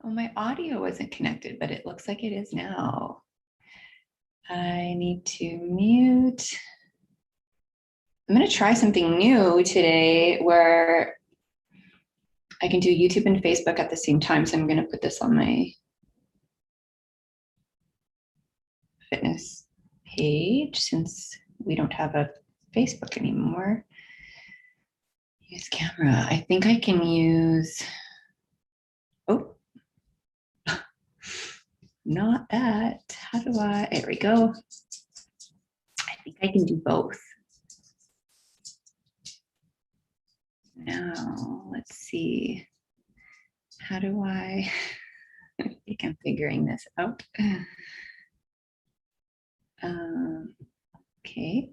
Oh, my audio wasn't connected, but it looks like it is now. I need to mute. I'm going to try something new today where I can do YouTube and Facebook at the same time. So I'm going to put this on my fitness page since we don't have a Facebook anymore. Use camera. I think I can use, oh, not that. How do I, there we go. I think I can do both. Now, let's see. How do I think I'm figuring this out. Okay.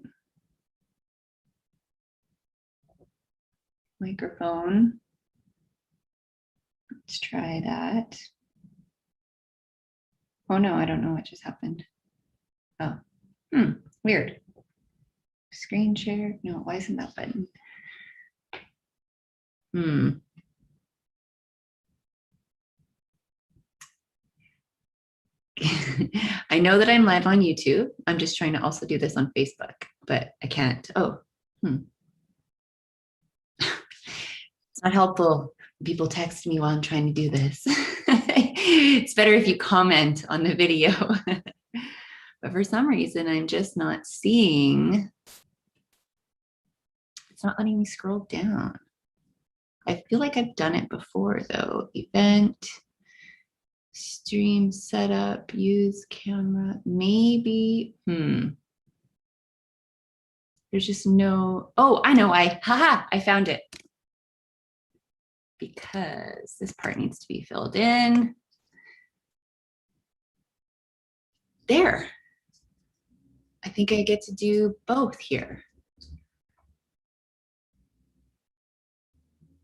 Microphone. Let's try that. Oh no, I don't know what just happened. Oh, weird. Screen share. No, why isn't that button? I know that I'm live on YouTube. I'm just trying to also do this on Facebook, but I can't. Oh, It's not helpful. People text me while I'm trying to do this. It's better if you comment on the video. But for some reason, I'm just not seeing. It's not letting me scroll down. I feel like I've done it before though. Event, stream setup, use camera, maybe. There's just no, oh, I know why. Haha, I found it. Because this part needs to be filled in. There. I think I get to do both here.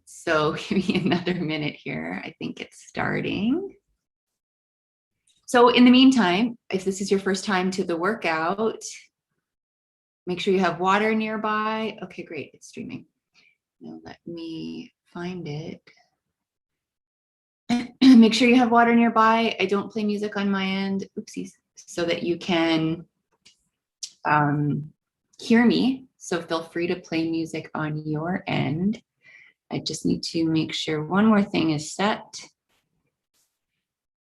So give me another minute here. I think it's starting. So in the meantime, if this is your first time to the workout, make sure you have water nearby. Okay, great, it's streaming. Now let me find it. Make sure you have water nearby. I don't play music on my end, oopsies, so that you can hear me. So feel free to play music on your end. I just need to make sure one more thing is set.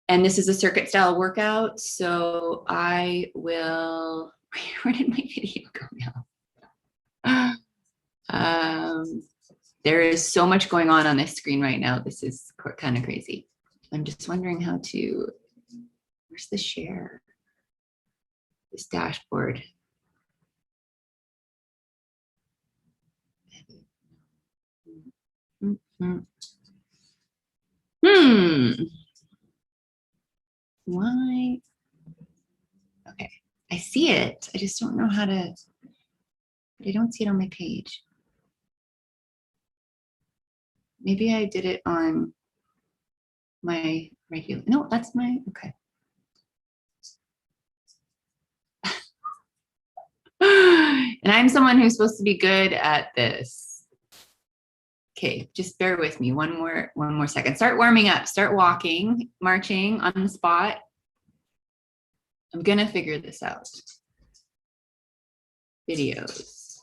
And this is a circuit style workout. So I will, where did my video go now? There is so much going on this screen right now. This is kind of crazy. I'm just wondering how to, where's the share? This dashboard. Why? Okay, I see it. I just don't know how to, I don't see it on my page. Maybe I did it on my regular, no, that's my, okay. And I'm someone who's supposed to be good at this. Okay, just bear with me one more second. Start warming up, start walking, marching on the spot. I'm gonna figure this out. Videos.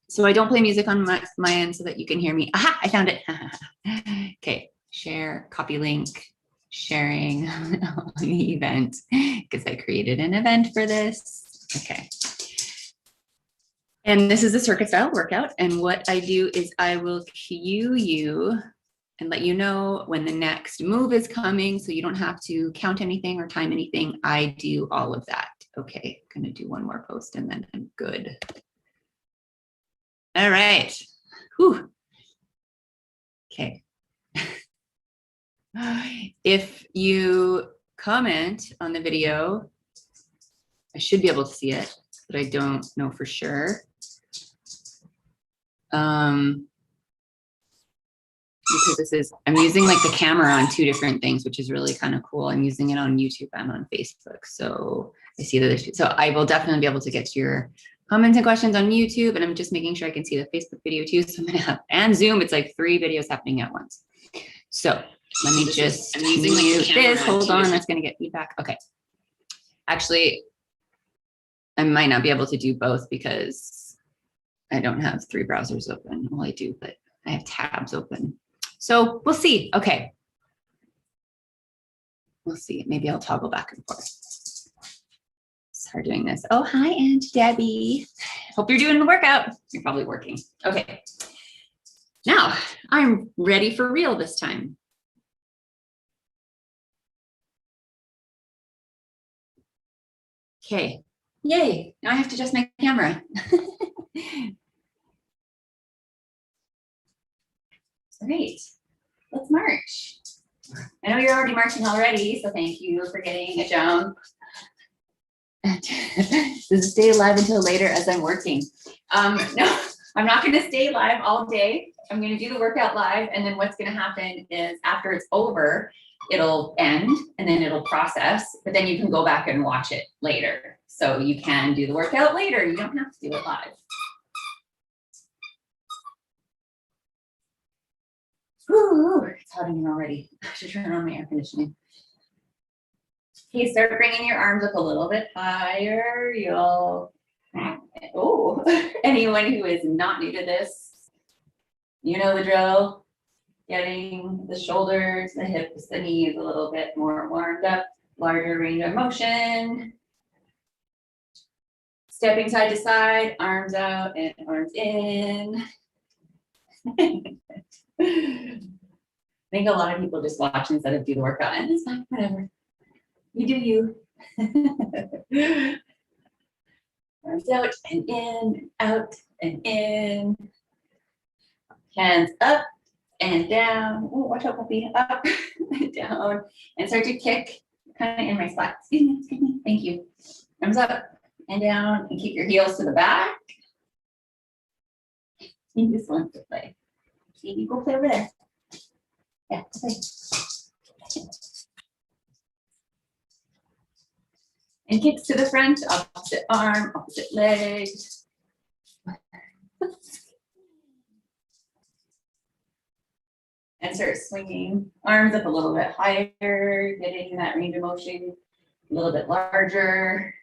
So I don't play music on my end so that you can hear me. Aha, I found it. Okay, share, copy link, sharing on the event because I created an event for this. Okay. And this is a circuit style workout. And what I do is I will cue you and let you know when the next move is coming so you don't have to count anything or time anything. I do all of that. Okay, I'm gonna do one more post and then I'm good. All right. Whew. Okay. If you comment on the video, I should be able to see it, but I don't know for sure. Because this is, I'm using like the camera on two different things, which is really kind of cool. I'm using it on YouTube and on Facebook. So I see that, so I will definitely be able to get to your comments and questions on YouTube, and I'm just making sure I can see the Facebook video too. So I'm gonna have, and Zoom, it's like 3 videos happening at once. So let me just I'm using like mute the camera this. Hold to- on, that's gonna get feedback. Okay. Actually, I might not be able to do both because I don't have 3 browsers open. Well, I do, but I have tabs open. So we'll see. Okay. We'll see. Maybe I'll toggle back and forth. Start doing this. Oh, hi, Aunt Debbie. Hope you're doing the workout. You're probably working. Okay. Now I'm ready for real this time. Okay. Yay. Now I have to adjust my camera. Great. Let's march. I know you're already marching already, so thank you for getting a jump. Does it stay live until later as I'm working? No, I'm not going to stay live all day. I'm going to do the workout live, and then what's going to happen is after it's over, it'll end and then it'll process, but then you can go back and watch it later. So you can do the workout later. You don't have to do it live. Ooh, it's hot in here already. I should turn on my air conditioning. Okay, start bringing your arms up a little bit higher. You'll, oh, anyone who is not new to this, you know the drill. Getting the shoulders, the hips, the knees a little bit more warmed up, larger range of motion. Stepping side to side, arms out and arms in. I think a lot of people just watch instead of do the workout, and it's fine, whatever. You do you. Arms out and in, out and in. Hands up and down. Oh, watch out, puppy. Up and down. And start to kick kind of in my spot. Excuse me. Thank you. Arms up and down, and keep your heels to the back. He just wants to play. See, you go play over there. Yeah, play. And kicks to the front, opposite arm, opposite leg. And start swinging arms up a little bit higher, getting that range of motion a little bit larger.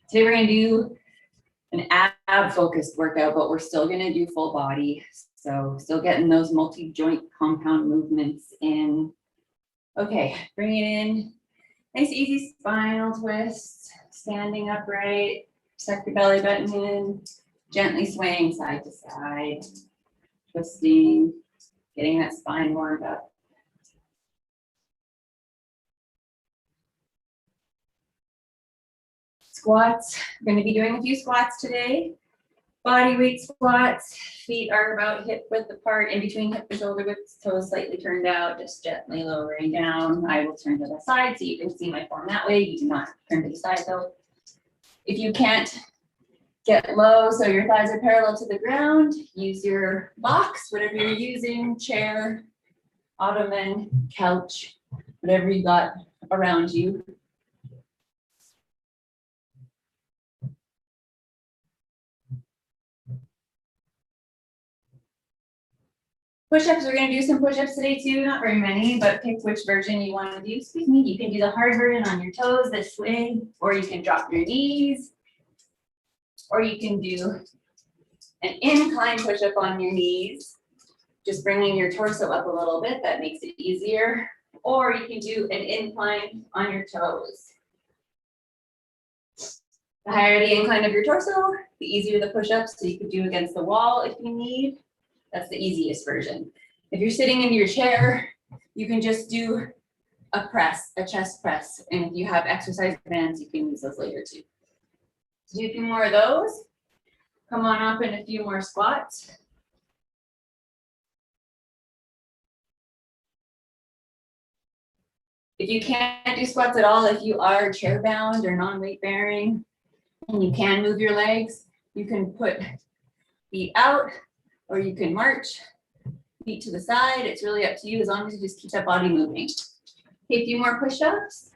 Today we're going to do an ab focused workout, but we're still going to do full body. So still getting those multi-joint compound movements in. Okay, bring it in. Nice easy spinal twist, standing upright, suck your belly button in, gently swaying side to side, twisting, getting that spine warmed up. Squats, we're going to be doing a few squats today. Body weight squats, feet are about hip width apart, in between hip and shoulder width, toes slightly turned out, just gently lowering down. I will turn to the side so you can see my form that way. You do not turn to the side though. If you can't get low so your thighs are parallel to the ground, use your box, whatever you're using, chair, ottoman, couch, whatever you got around you. Push-ups, we're going to do some push-ups today too, not very many, but pick which version you want to do. Excuse me, you can do the hard version on your toes this way, or you can drop your knees, or you can do an incline push-up on your knees, just bringing your torso up a little bit, that makes it easier, or you can do an incline on your toes. The higher the incline of your torso, the easier the push-ups, so you could do against the wall if you need. That's the easiest version. If you're sitting in your chair, you can just do a press, a chest press. And if you have exercise bands, you can use those later too. So do a few more of those. Come on up in a few more squats. If you can't do squats at all, if you are chair bound or non-weight bearing, and you can move your legs, you can put feet out, or you can march, feet to the side. It's really up to you as long as you just keep that body moving. Okay, a few more push-ups.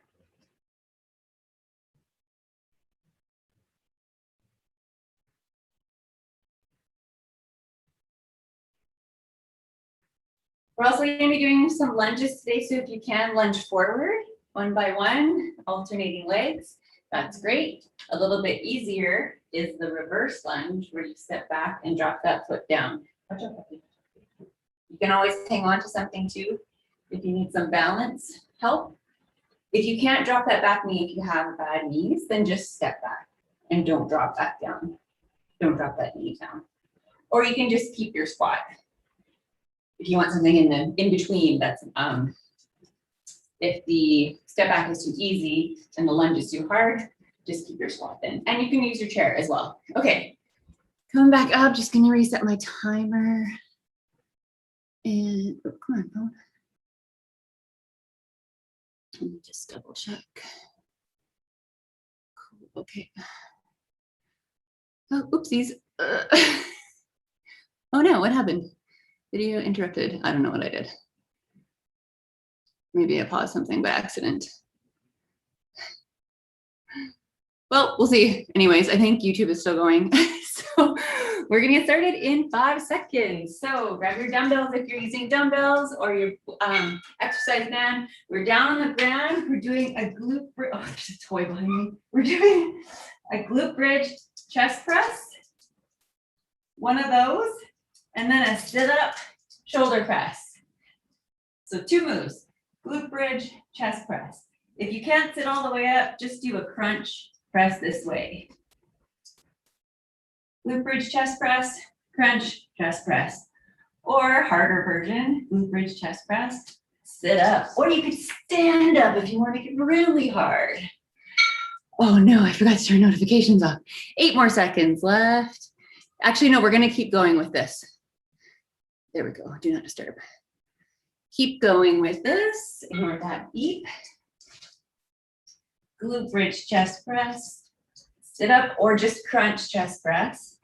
We're also going to be doing some lunges today, so if you can lunge forward, one by one, alternating legs, that's great. A little bit easier is the reverse lunge, where you step back and drop that foot down. Watch out, puppy. You can always hang on to something too, if you need some balance help. If you can't drop that back knee, if you have bad knees, then just step back and don't drop that down. Don't drop that knee down. Or you can just keep your squat. If you want something in between, that's if the step back is too easy and the lunge is too hard, just keep your squat in. And you can use your chair as well. Okay, coming back up, just gonna reset my timer. And oh, come on, phone. Let me just double check. Cool, okay. Oh, oopsies. Oh no, what happened? Video interrupted. I don't know what I did. Maybe I paused something by accident. Well, we'll see. Anyways, I think YouTube is still going. So we're gonna get started in 5 seconds. So grab your dumbbells if you're using dumbbells or your exercise band. We're down on the ground. We're doing a glute bridge. Oh, there's a toy behind me. We're doing a glute bridge chest press. One of those. And then a sit up shoulder press. So 2 moves, glute bridge, chest press. If you can't sit all the way up, just do a crunch press this way. Glute bridge, chest press, crunch, chest press. Or harder version, glute bridge, chest press, sit up. Or you could stand up if you want to make it really hard. Oh no, I forgot to turn notifications off. 8 more seconds left. Actually, no, we're gonna keep going with this. There we go, do not disturb. Keep going with this, ignore that beep. Glute bridge chest press, sit up or just crunch chest press.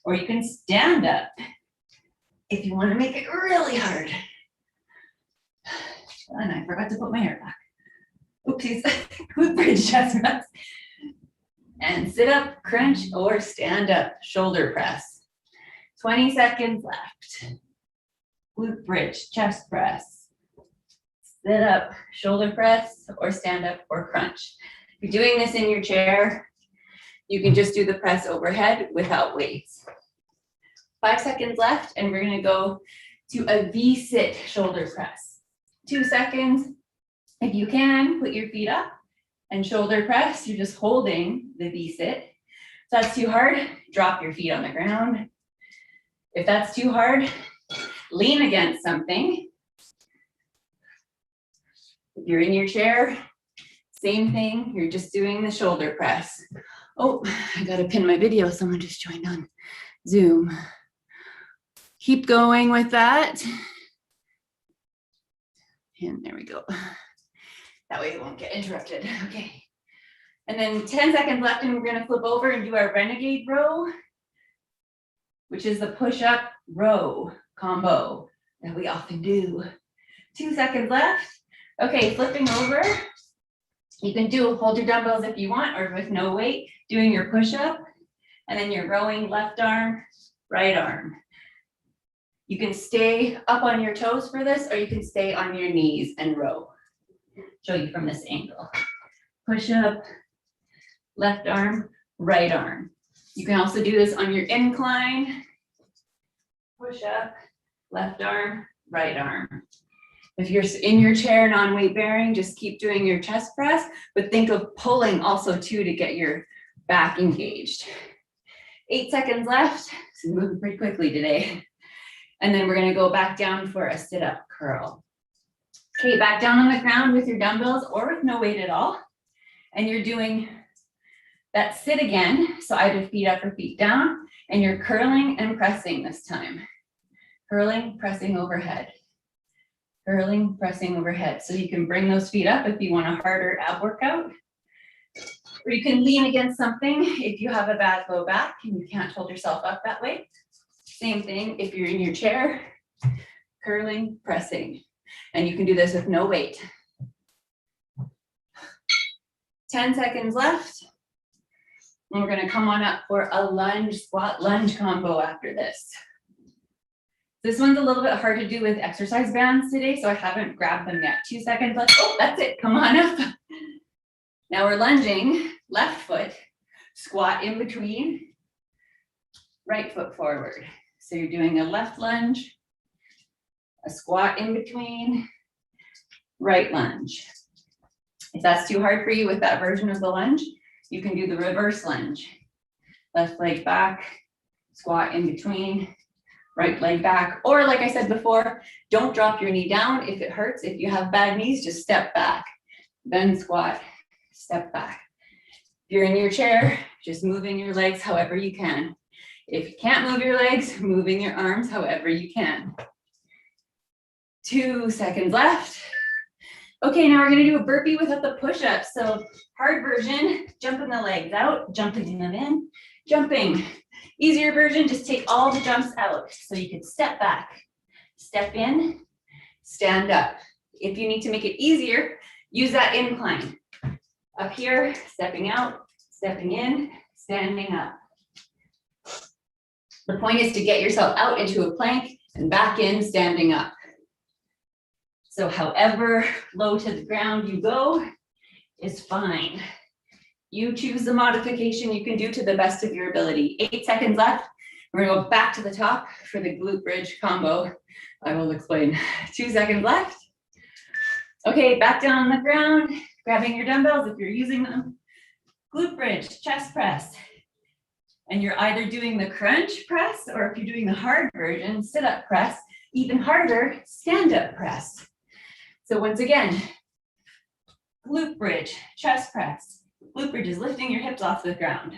Or you can stand up if you want to make it really hard. And I forgot to put my hair back. Oopsies, glute bridge chest press. And sit up, crunch, or stand up, shoulder press. 20 seconds left. Glute bridge, chest press. Sit up, shoulder press, or stand up, or crunch. If you're doing this in your chair, you can just do the press overhead without weights. 5 seconds left, and we're gonna go to a V-sit shoulder press. 2 seconds. If you can, put your feet up and shoulder press. You're just holding the V-sit. If that's too hard, drop your feet on the ground. If that's too hard, lean against something. If you're in your chair, same thing, you're just doing the shoulder press. Oh, I gotta pin my video, someone just joined on Zoom. Keep going with that. And there we go. That way it won't get interrupted, okay. And then 10 seconds left and we're gonna flip over and do our renegade row, which is the push-up row combo that we often do. 2 seconds left. Okay, flipping over. You can hold your dumbbells if you want or with no weight, doing your push-up, and then you're rowing left arm, right arm. You can stay up on your toes for this, or you can stay on your knees and row. Show you from this angle. Push up, left arm, right arm. You can also do this on your incline. Push up, left arm, right arm. If you're in your chair, non-weight bearing, just keep doing your chest press, but think of pulling also too to get your back engaged. 8 seconds left. So moving pretty quickly today. And then we're gonna go back down for a sit-up curl. Okay, back down on the ground with your dumbbells or with no weight at all. And you're doing that sit again. So either feet up or feet down, and you're curling and pressing this time. Curling, pressing overhead. Curling, pressing overhead. So you can bring those feet up if you want a harder ab workout. Or you can lean against something if you have a bad low back and you can't hold yourself up that way. Same thing if you're in your chair, curling, pressing. And you can do this with no weight. 10 seconds left. And we're gonna come on up for a lunge, squat, lunge combo after this. This one's a little bit hard to do with exercise bands today, so I haven't grabbed them yet. 2 seconds left. Oh, that's it. Come on up. Now we're lunging, left foot, squat in between, right foot forward. So you're doing a left lunge, a squat in between, right lunge. If that's too hard for you with that version of the lunge, you can do the reverse lunge. Left leg back, squat in between, right leg back. Or like I said before, don't drop your knee down if it hurts. If you have bad knees, just step back, then squat, step back. If you're in your chair, just moving your legs however you can. If you can't move your legs, moving your arms however you can. 2 seconds left. Okay, now we're gonna do a burpee without the push-up. So hard version, jumping the legs out, jumping them in, jumping. Easier version, just take all the jumps out. So you could step back, step in, stand up. If you need to make it easier, use that incline. Up here, stepping out, stepping in, standing up. The point is to get yourself out into a plank and back in, standing up. So however low to the ground you go is fine. You choose the modification you can do to the best of your ability. 8 seconds left. We're gonna go back to the top for the glute bridge combo. I will explain. 2 seconds left. Okay, back down on the ground, grabbing your dumbbells if you're using them. Glute bridge, chest press. And you're either doing the crunch press, or if you're doing the hard version, sit-up press, even harder, stand-up press. So once again, glute bridge, chest press. Glute bridge is lifting your hips off the ground.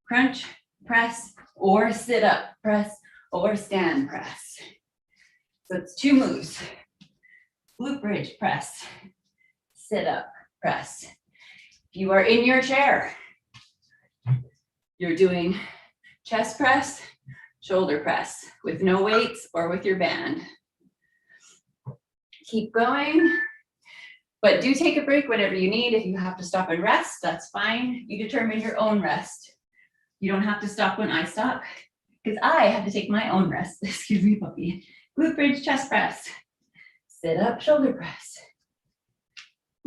Crunch, press, or sit up, press, or stand press. So it's 2 moves. Glute bridge, press, sit up, press. If you are in your chair, you're doing chest press, shoulder press with no weights or with your band. Keep going, but do take a break whenever you need. If you have to stop and rest, that's fine. You determine your own rest. You don't have to stop when I stop, because I have to take my own rest. Excuse me, puppy. Glute bridge, chest press. Sit up, shoulder press.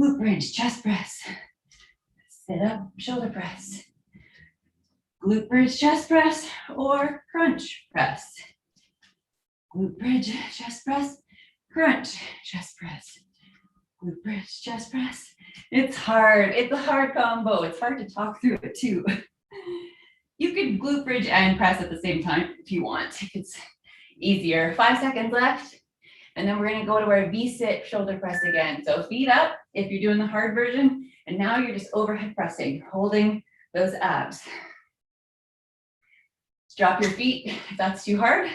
Glute bridge, chest press. Sit up, shoulder press. Glute bridge, chest press, or crunch press. Glute bridge, chest press, crunch, chest press. Glute bridge, chest press. It's hard. It's a hard combo. It's hard to talk through it too. You could glute bridge and press at the same time if you want. It's easier. 5 seconds left. And then we're going to go to our V-sit shoulder press again. So feet up if you're doing the hard version. And now you're just overhead pressing, holding those abs. Drop your feet if that's too hard.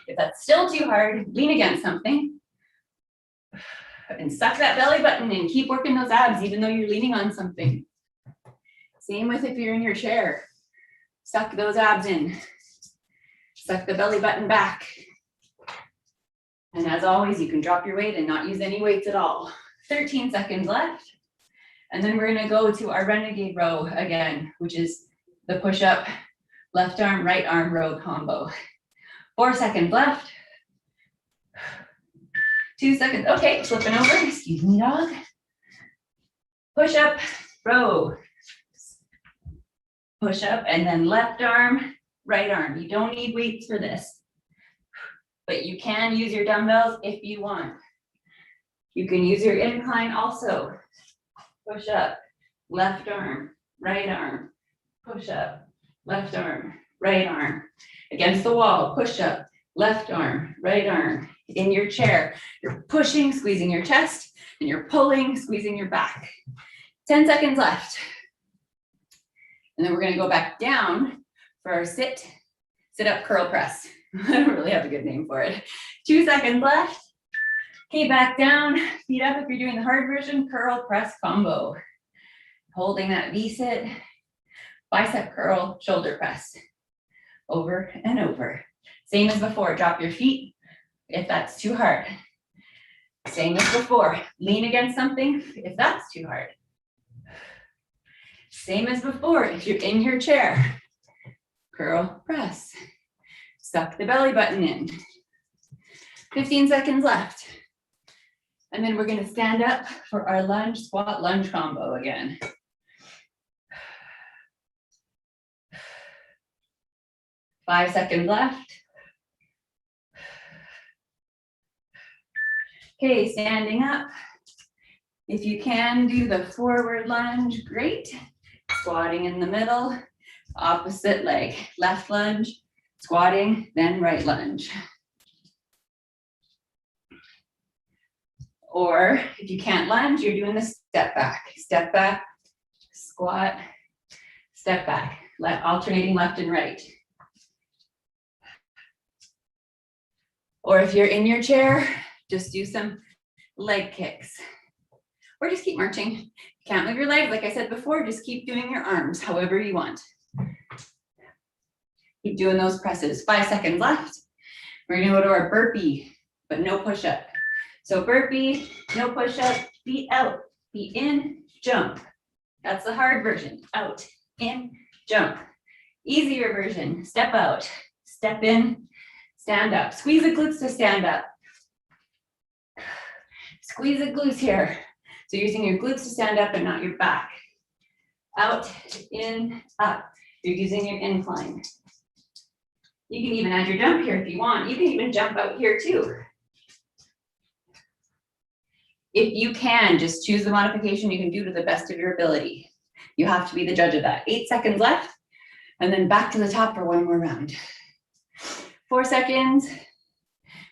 If that's still too hard, lean against something. And suck that belly button and keep working those abs even though you're leaning on something. Same with if you're in your chair. Suck those abs in. Suck the belly button back. And as always, you can drop your weight and not use any weights at all. 13 seconds left. And then we're gonna go to our renegade row again, which is the push-up, left arm, right arm row combo. 4 seconds left. 2 seconds. Okay, flipping over. Excuse me, dog. Push up, row. Push up, and then left arm, right arm. You don't need weights for this, but you can use your dumbbells if you want. You can use your incline also. Push up, left arm, right arm. Push up, left arm, right arm. Against the wall, push up, left arm, right arm. In your chair, you're pushing, squeezing your chest, and you're pulling, squeezing your back. 10 seconds left. And then we're gonna go back down for our sit up curl press. I don't really have a good name for it. 2 seconds left. Okay, back down, feet up if you're doing the hard version, curl press combo. Holding that V-sit, bicep curl, shoulder press. Over and over. Same as before, drop your feet if that's too hard. Same as before, lean against something if that's too hard. Same as before, if you're in your chair, curl, press. Suck the belly button in. 15 seconds left. And then we're gonna stand up for our lunge, squat, lunge combo again. Five seconds left. Okay, standing up. If you can do the forward lunge, great. Squatting in the middle, opposite leg, left lunge, squatting, then right lunge. Or if you can't lunge, you're doing the step back, squat, step back, alternating left and right. Or if you're in your chair, just do some leg kicks. Or just keep marching. If you can't move your legs, like I said before, just keep doing your arms however you want. Keep doing those presses. 5 seconds left. We're gonna go to our burpee, but no push up. So burpee, no push up, feet out, feet in, jump. That's the hard version. Out, in, jump. Easier version, step out, step in, stand up. Squeeze the glutes to stand up. Squeeze the glutes here. So you're using your glutes to stand up and not your back. Out, in, up. You're using your incline. You can even add your jump here if you want. You can even jump out here too. If you can, just choose the modification you can do to the best of your ability. You have to be the judge of that. 8 seconds left, and then back to the top for one more round. 4 seconds.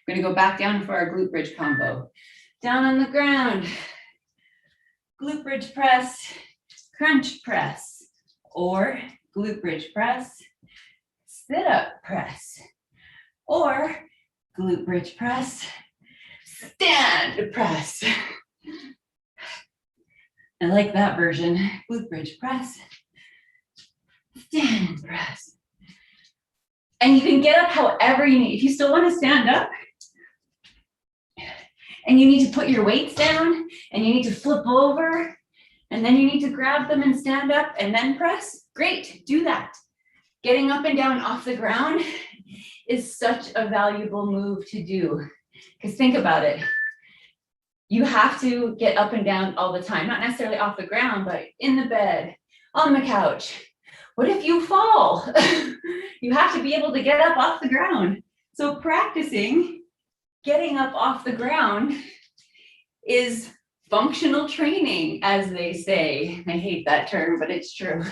We're gonna go back down for our glute bridge combo. Down on the ground, glute bridge press, crunch press, or glute bridge press, sit up press, or glute bridge press, stand press. I like that version. Glute bridge press, stand press. And you can get up however you need. If you still want to stand up and you need to put your weights down and you need to flip over and then you need to grab them and stand up and then press, great, do that. Getting up and down off the ground is such a valuable move to do. Because think about it. You have to get up and down all the time, not necessarily off the ground, but in the bed, on the couch. What if you fall? You have to be able to get up off the ground. So practicing getting up off the ground is functional training, as they say. I hate that term, but it's true.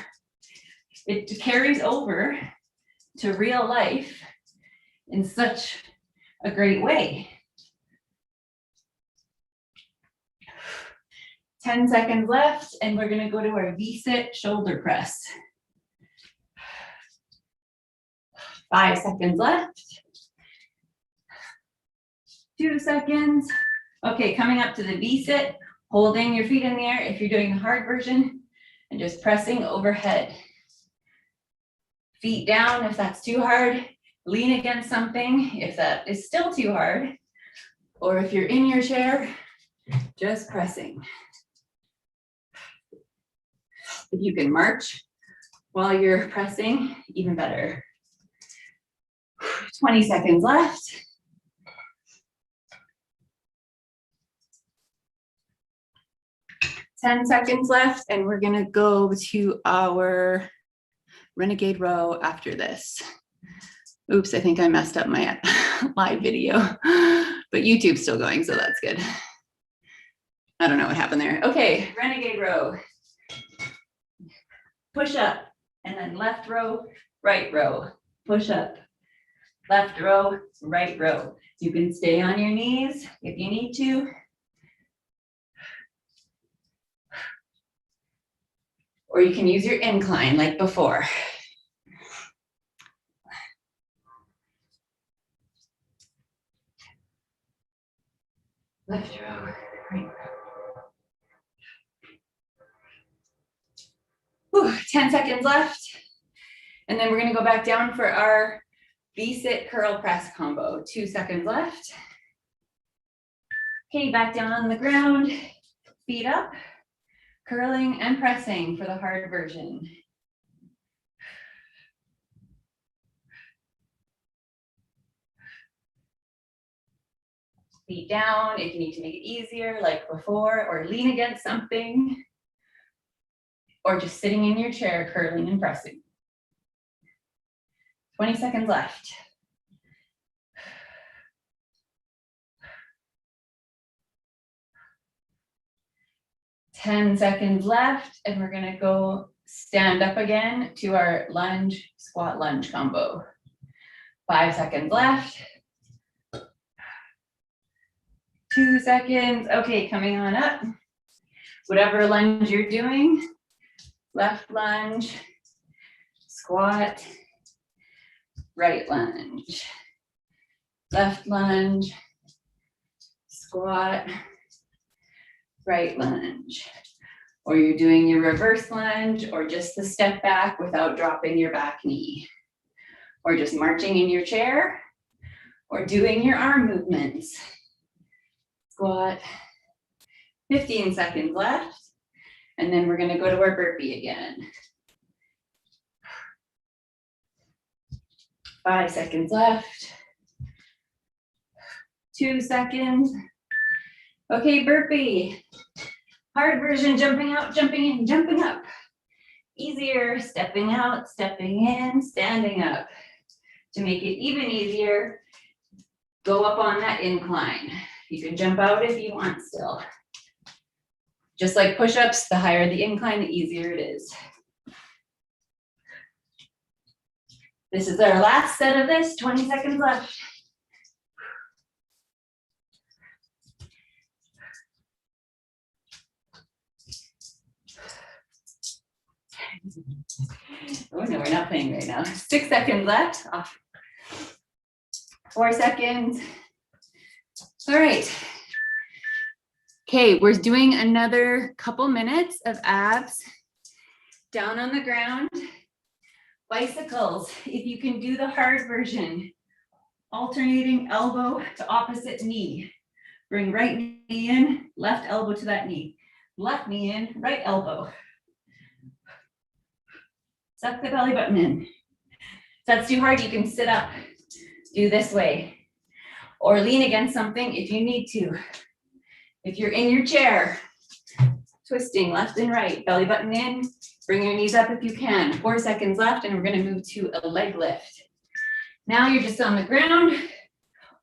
It carries over to real life in such a great way. 10 seconds left, and we're gonna go to our V-sit shoulder press. 5 seconds left. 2 seconds. Okay, coming up to the V-sit, holding your feet in the air if you're doing the hard version, and just pressing overhead. Feet down if that's too hard. Lean against something if that is still too hard. Or if you're in your chair, just pressing. If you can march while you're pressing, even better. 20 seconds left. Ten seconds left, and we're gonna go to our renegade row after this. Oops, I think I messed up my live video, but YouTube's still going, so that's good. I don't know what happened there. Okay, renegade row. Push up, and then left row, right row. Push up, left row, right row. You can stay on your knees if you need to. Or you can use your incline like before. Left row, right row. 10 seconds left. And then we're gonna go back down for our V-sit curl press combo. 2 seconds left. Okay, back down on the ground, feet up, curling and pressing for the hard version. Feet down if you need to make it easier, like before, or lean against something, or just sitting in your chair, curling and pressing. 20 seconds left. Ten seconds left, and we're gonna go stand up again to our lunge, squat, lunge combo. 5 seconds left. 2 seconds. Okay, coming on up. Whatever lunge you're doing, left lunge, squat, right lunge, left lunge, squat, right lunge. Or you're doing your reverse lunge, or just the step back without dropping your back knee. Or just marching in your chair, or doing your arm movements. Squat. 15 seconds left. And then we're gonna go to our burpee again. 5 seconds left. 2 seconds. Okay, burpee. Hard version, jumping out, jumping in, jumping up. Easier, stepping out, stepping in, standing up. To make it even easier, go up on that incline. You can jump out if you want still. Just like push-ups, the higher the incline, the easier it is. This is our last set of this, 20 seconds left. Oh no, we're not playing right now. 6 seconds left. Off. 4 seconds. All right. Okay, we're doing another couple minutes of abs. Down on the ground. Bicycles, if you can do the hard version. Alternating elbow to opposite knee. Bring right knee in, left elbow to that knee. Left knee in, right elbow. Suck the belly button in. If that's too hard, you can sit up. Do this way. Or lean against something if you need to. If you're in your chair, twisting left and right, belly button in, bring your knees up if you can. 4 seconds left, and we're gonna move to a leg lift. Now you're just on the ground,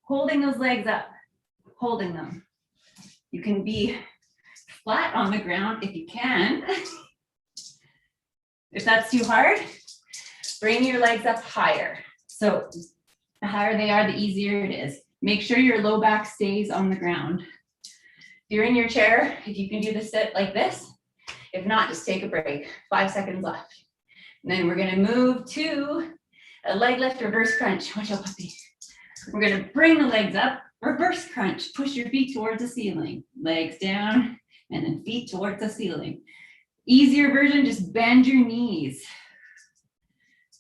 holding those legs up, holding them. You can be flat on the ground if you can. If that's too hard, bring your legs up higher. So the higher they are, the easier it is. Make sure your low back stays on the ground. If you're in your chair, if you can do the sit like this, if not, just take a break. 5 seconds left. And then we're gonna move to a leg lift, reverse crunch. Watch out, puppy. We're gonna bring the legs up, reverse crunch. Push your feet towards the ceiling. Legs down, and then feet towards the ceiling. Easier version, just bend your knees.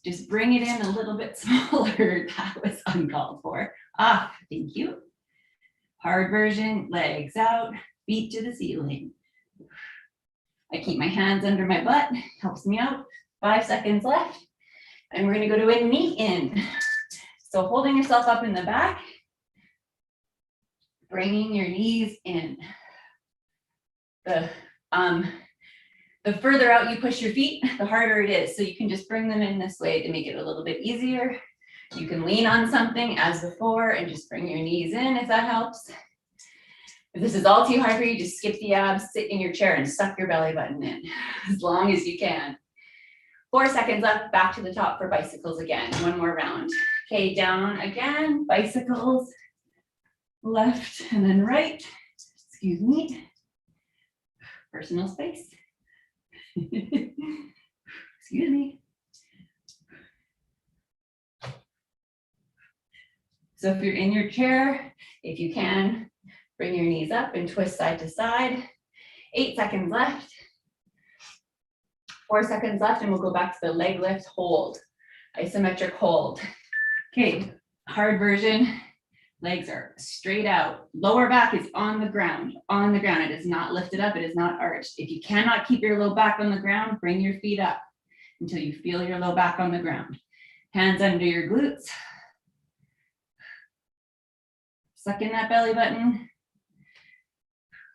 Just bring it in a little bit smaller. That was uncalled for. Ah, thank you. Hard version, legs out, feet to the ceiling. I keep my hands under my butt, helps me out. 5 seconds left. And we're gonna go to a knee in. So holding yourself up in the back, bringing your knees in. The further out you push your feet, the harder it is. So you can just bring them in this way to make it a little bit easier. You can lean on something as before and just bring your knees in if that helps. If this is all too hard for you, just skip the abs, sit in your chair and suck your belly button in as long as you can. 4 seconds left, back to the top for bicycles again. One more round. Okay, down again, bicycles, left and then right. Excuse me. Personal space. Excuse me. So if you're in your chair, if you can, bring your knees up and twist side to side. 8 seconds left. 4 seconds left, and we'll go back to the leg lift hold, isometric hold. Okay, hard version, legs are straight out. Lower back is on the ground, on the ground. It is not lifted up, it is not arched. If you cannot keep your low back on the ground, bring your feet up until you feel your low back on the ground. Hands under your glutes. Suck in that belly button.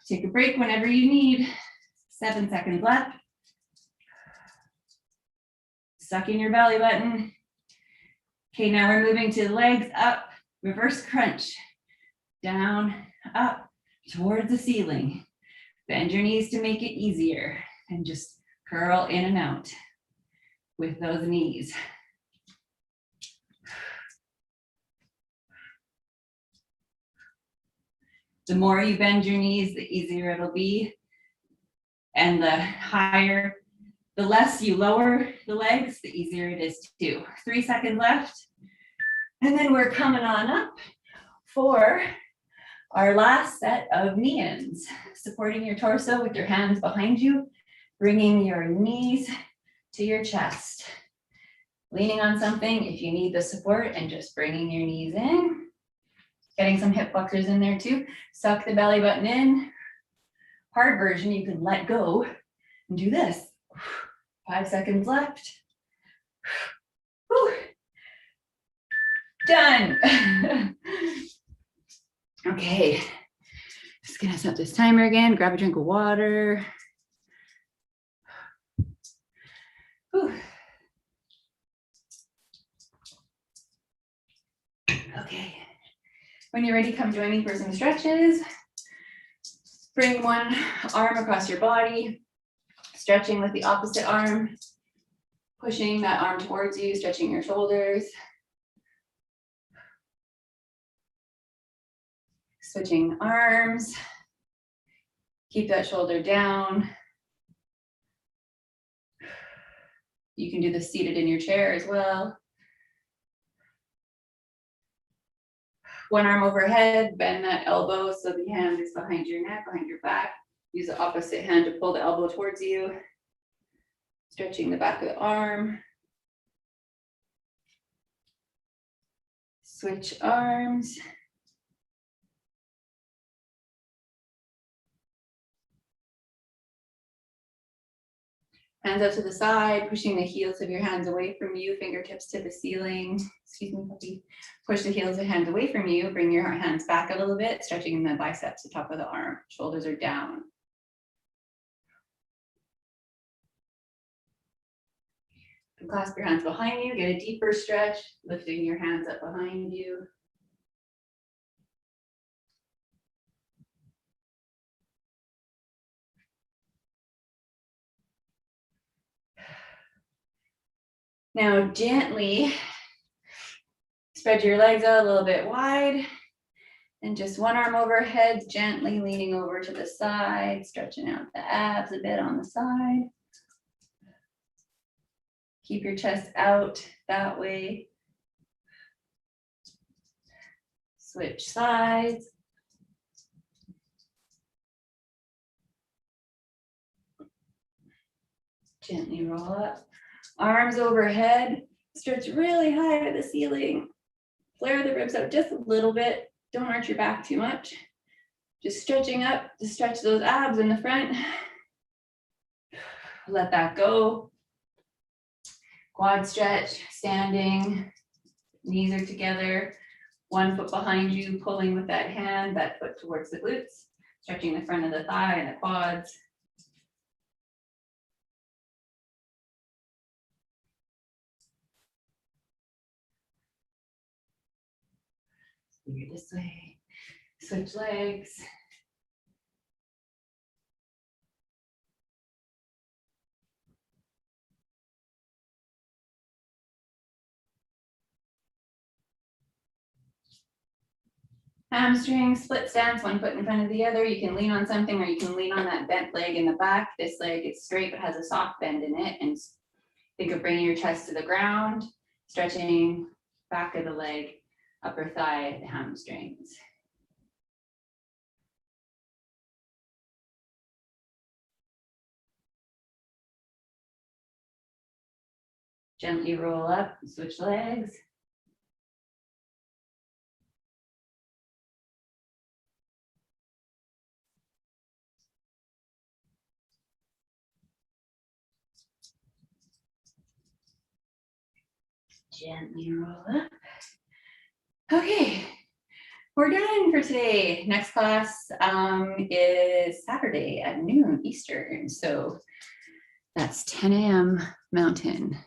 Take a break whenever you need. 7 seconds left. Suck in your belly button. Okay, now we're moving to the legs up, reverse crunch. Down, up, towards the ceiling. Bend your knees to make it easier and just curl in and out with those knees. The more you bend your knees, the easier it'll be. And the less you lower the legs, the easier it is to do. 3 seconds left. And then we're coming on up for our last set of knee-ins. Supporting your torso with your hands behind you, bringing your knees to your chest. Leaning on something if you need the support and just bringing your knees in. Getting some hip flexors in there too. Suck the belly button in. Hard version, you can let go and do this. 5 seconds left. Whew. Done. Okay, just gonna set this timer again. Grab a drink of water. Whew. Okay, when you're ready, come join me for some stretches. Bring one arm across your body, stretching with the opposite arm, pushing that arm towards you, stretching your shoulders. Switching arms, keep that shoulder down. You can do this seated in your chair as well. One arm overhead, bend that elbow so the hand is behind your neck, behind your back. Use the opposite hand to pull the elbow towards you. Stretching the back of the arm. Switch arms. Hands up to the side, pushing the heels of your hands away from you, fingertips to the ceiling. Excuse me, puppy. Push the heels of the hands away from you, bring your hands back a little bit, stretching the biceps, the top of the arm. Shoulders are down. Clasp your hands behind you, get a deeper stretch, lifting your hands up behind you. Now gently spread your legs out a little bit wide and just one arm overhead, gently leaning over to the side, stretching out the abs a bit on the side. Keep your chest out that way. Switch sides. Gently roll up. Arms overhead, stretch really high to the ceiling. Flare the ribs out just a little bit. Don't arch your back too much. Just stretching up to stretch those abs in the front. Let that go. Quad stretch, standing, knees are together. 1 foot behind you, pulling with that hand, that foot towards the glutes, stretching the front of the thigh and the quads. You're this way. Switch legs. Hamstring split stance, 1 foot in front of the other. You can lean on something or you can lean on that bent leg in the back. This leg is straight but has a soft bend in it. And think of bringing your chest to the ground, stretching back of the leg, upper thigh, the hamstrings. Gently roll up, switch legs. Gently roll up. Okay, We're done for today. Next class is Saturday at noon Eastern. So That's 10 a.m. Mountain.